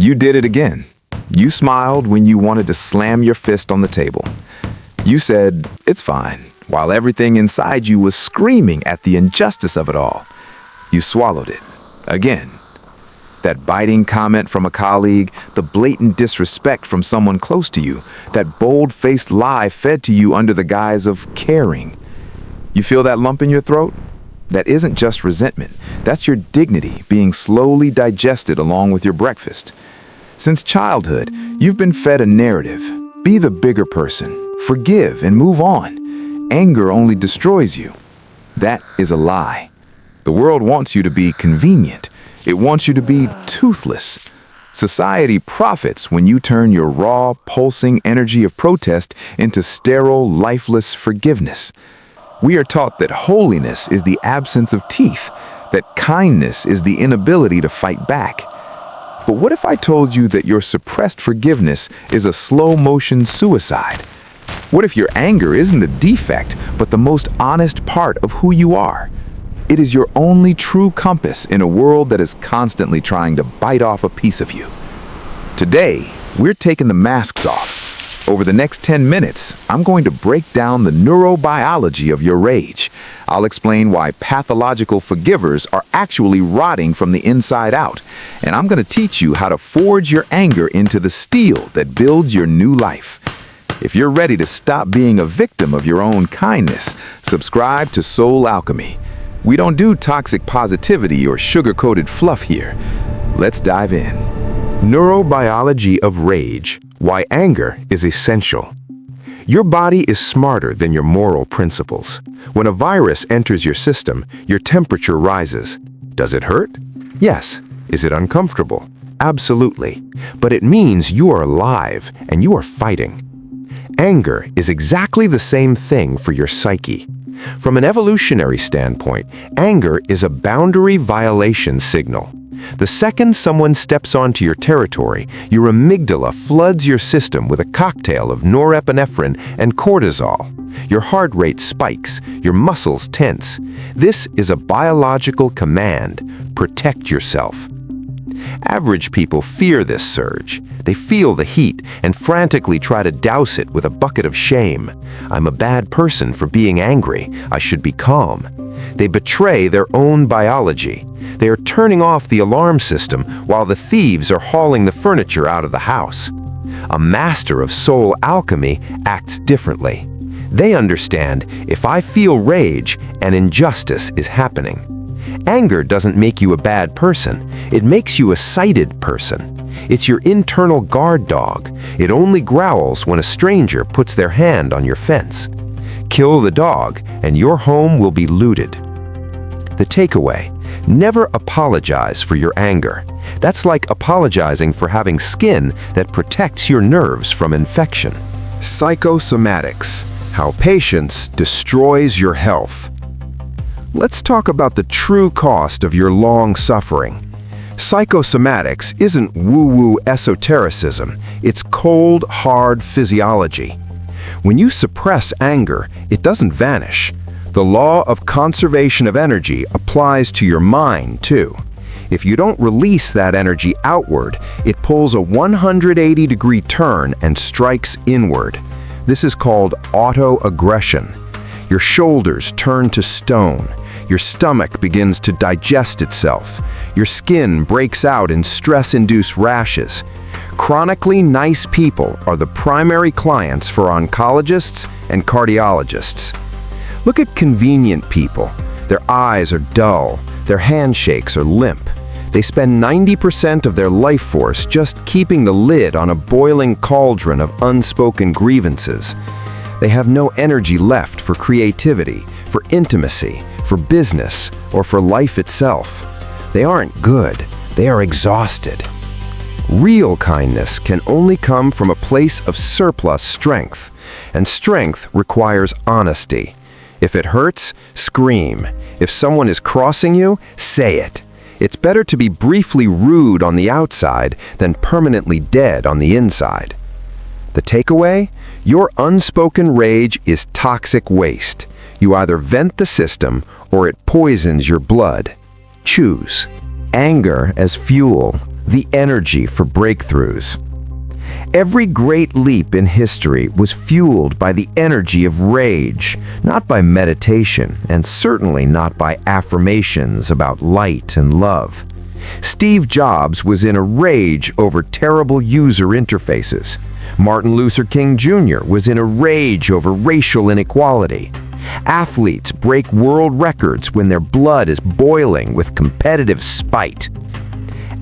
You did it again. You smiled when you wanted to slam your fist on the table. You said, "It's fine," while everything inside you was screaming at the injustice of it all. You swallowed it. Again. That biting comment from a colleague, the blatant disrespect from someone close to you, that bold-faced lie fed to you under the guise of caring. You feel that lump in your throat? That isn't just resentment. That's your dignity being slowly digested along with your breakfast. Since childhood, you've been fed a narrative. Be the bigger person. Forgive and move on. Anger only destroys you. That is a lie. The world wants you to be convenient. It wants you to be toothless. Society profits when you turn your raw, pulsing energy of protest into sterile, lifeless forgiveness. We are taught that holiness is the absence of teeth, that kindness is the inability to fight back. But what if I told you that your suppressed forgiveness is a slow-motion suicide? What if your anger isn't a defect, but the most honest part of who you are? It is your only true compass in a world that is constantly trying to bite off a piece of you. Today, we're taking the masks off. Over the next 10 minutes, I'm going to break down the neurobiology of your rage. I'll explain why pathological forgivers are actually rotting from the inside out. And I'm going to teach you how to forge your anger into the steel that builds your new life. If you're ready to stop being a victim of your own kindness, subscribe to Soul Alchemy. We don't do toxic positivity or sugar-coated fluff here. Let's dive in. Neurobiology of rage. Why anger is essential. Your body is smarter than your moral principles. When a virus enters your system, your temperature rises. Does it hurt? Yes. Is it uncomfortable? Absolutely. But it means you are alive and you are fighting. Anger is exactly the same thing for your psyche. From an evolutionary standpoint, anger is a boundary violation signal. The second someone steps onto your territory, your amygdala floods your system with a cocktail of norepinephrine and cortisol. Your heart rate spikes, your muscles tense. This is a biological command. Protect yourself. Average people fear this surge. They feel the heat and frantically try to douse it with a bucket of shame. I'm a bad person for being angry. I should be calm. They betray their own biology. They are turning off the alarm system while the thieves are hauling the furniture out of the house. A master of soul alchemy acts differently. They understand if I feel rage, an injustice is happening. Anger doesn't make you a bad person. It makes you a sighted person. It's your internal guard dog. It only growls when a stranger puts their hand on your fence. Kill the dog, and your home will be looted. The takeaway: never apologize for your anger. That's like apologizing for having skin that protects your nerves from infection. Psychosomatics: how patience destroys your health. Let's talk about the true cost of your long suffering. Psychosomatics isn't woo-woo esotericism, it's cold, hard physiology. When you suppress anger, it doesn't vanish. The law of conservation of energy applies to your mind, too. If you don't release that energy outward, it pulls a 180-degree turn and strikes inward. This is called autoaggression. Your shoulders turn to stone. Your stomach begins to digest itself. Your skin breaks out in stress-induced rashes. Chronically nice people are the primary clients for oncologists and cardiologists. Look at convenient people. Their eyes are dull. Their handshakes are limp. They spend 90% of their life force just keeping the lid on a boiling cauldron of unspoken grievances. They have no energy left for creativity, for intimacy, for business, or for life itself. They aren't good. They are exhausted. Real kindness can only come from a place of surplus strength, and strength requires honesty. If it hurts, scream. If someone is crossing you, say it. It's better to be briefly rude on the outside than permanently dead on the inside. The takeaway? Your unspoken rage is toxic waste. You either vent the system or it poisons your blood. Choose. Anger as fuel the energy for breakthroughs. Every great leap in history was fueled by the energy of rage, not by meditation, and certainly not by affirmations about light and love. Steve Jobs was in a rage over terrible user interfaces. Martin Luther King Jr. was in a rage over racial inequality. Athletes break world records when their blood is boiling with competitive spite.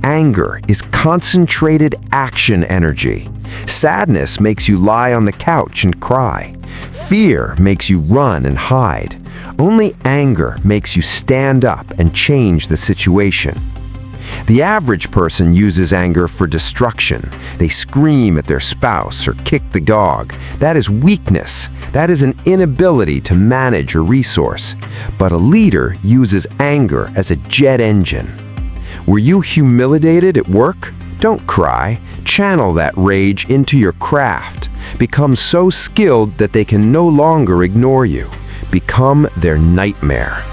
Anger is concentrated action energy. Sadness makes you lie on the couch and cry. Fear makes you run and hide. Only anger makes you stand up and change the situation. The average person uses anger for destruction. They scream at their spouse or kick the dog. That is weakness. That is an inability to manage a resource. But a leader uses anger as a jet engine. Were you humiliated at work? Don't cry. Channel that rage into your craft. Become so skilled that they can no longer ignore you. Become their nightmare.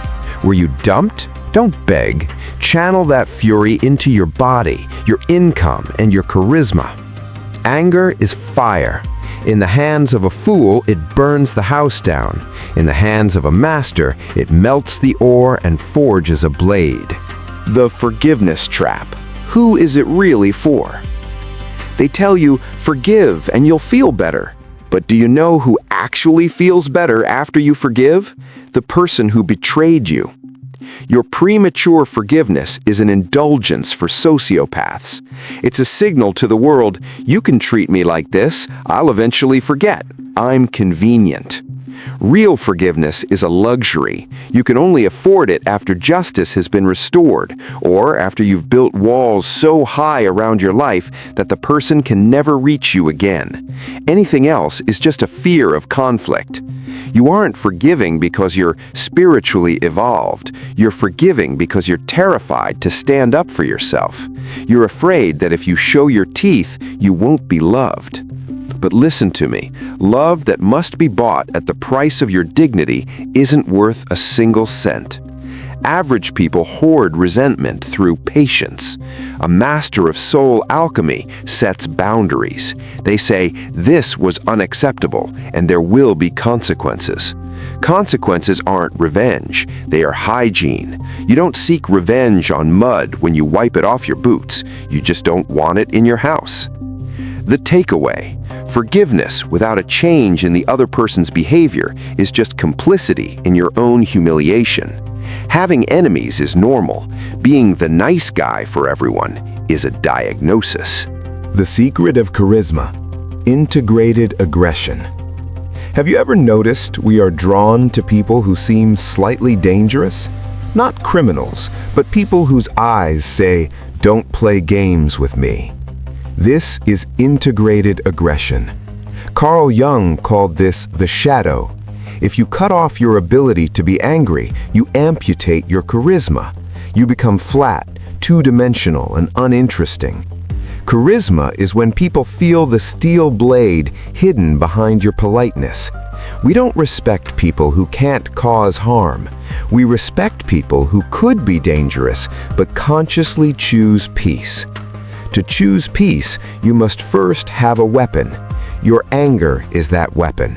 Were you dumped? Don't beg. Channel that fury into your body, your income, and your charisma. Anger is fire. In the hands of a fool, it burns the house down. In the hands of a master, it melts the ore and forges a blade. The forgiveness trap. Who is it really for? They tell you, forgive and you'll feel better. But do you know who actually feels better after you forgive? The person who betrayed you. Your premature forgiveness is an indulgence for sociopaths. It's a signal to the world, you can treat me like this, I'll eventually forget. I'm convenient. Real forgiveness is a luxury. You can only afford it after justice has been restored, or after you've built walls so high around your life that the person can never reach you again. Anything else is just a fear of conflict. You aren't forgiving because you're spiritually evolved. You're forgiving because you're terrified to stand up for yourself. You're afraid that if you show your teeth, you won't be loved. But listen to me, love that must be bought at the price of your dignity isn't worth a single cent. Average people hoard resentment through patience. A master of soul alchemy sets boundaries. They say, this was unacceptable, and there will be consequences. Consequences aren't revenge, they are hygiene. You don't seek revenge on mud when you wipe it off your boots, you just don't want it in your house. The takeaway. Forgiveness without a change in the other person's behavior is just complicity in your own humiliation. Having enemies is normal. Being the nice guy for everyone is a diagnosis. The secret of charisma: integrated aggression. Have you ever noticed we are drawn to people who seem slightly dangerous? Not criminals, but people whose eyes say, "Don't play games with me." This is integrated aggression. Carl Jung called this the shadow. If you cut off your ability to be angry, you amputate your charisma. You become flat, two-dimensional, and uninteresting. Charisma is when people feel the steel blade hidden behind your politeness. We don't respect people who can't cause harm. We respect people who could be dangerous, but consciously choose peace. To choose peace, you must first have a weapon. Your anger is that weapon.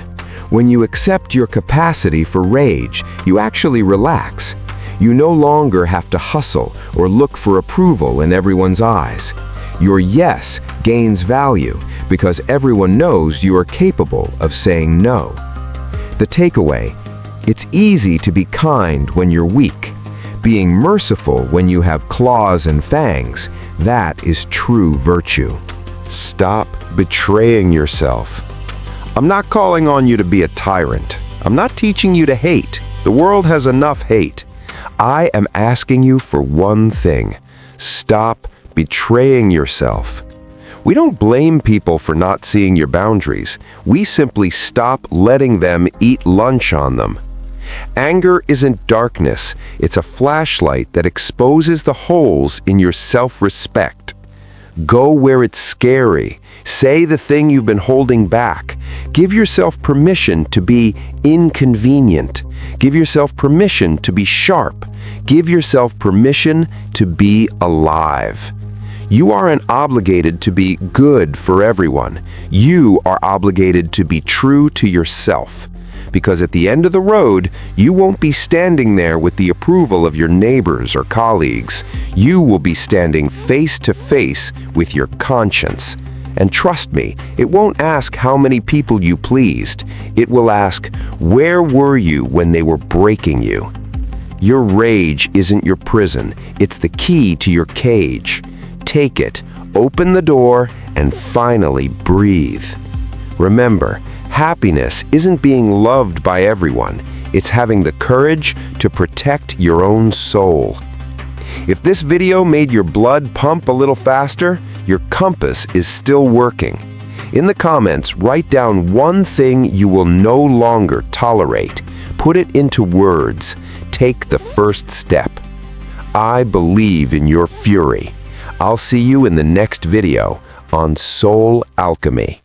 When you accept your capacity for rage, you actually relax. You no longer have to hustle or look for approval in everyone's eyes. Your yes gains value because everyone knows you are capable of saying no. The takeaway: it's easy to be kind when you're weak. Being merciful when you have claws and fangs, that is true virtue. Stop betraying yourself. I'm not calling on you to be a tyrant. I'm not teaching you to hate. The world has enough hate. I am asking you for one thing. Stop betraying yourself. We don't blame people for not seeing your boundaries. We simply stop letting them eat lunch on them. Anger isn't darkness, it's a flashlight that exposes the holes in your self-respect. Go where it's scary. Say the thing you've been holding back. Give yourself permission to be inconvenient. Give yourself permission to be sharp. Give yourself permission to be alive. You aren't obligated to be good for everyone. You are obligated to be true to yourself. Because at the end of the road, you won't be standing there with the approval of your neighbors or colleagues. You will be standing face to face with your conscience. And trust me, it won't ask how many people you pleased. It will ask, where were you when they were breaking you? Your rage isn't your prison. It's the key to your cage. Take it, open the door, and finally breathe. Remember, happiness isn't being loved by everyone. It's having the courage to protect your own soul. If this video made your blood pump a little faster, your compass is still working. In the comments, write down one thing you will no longer tolerate. Put it into words. Take the first step. I believe in your fury. I'll see you in the next video on Soul Alchemy.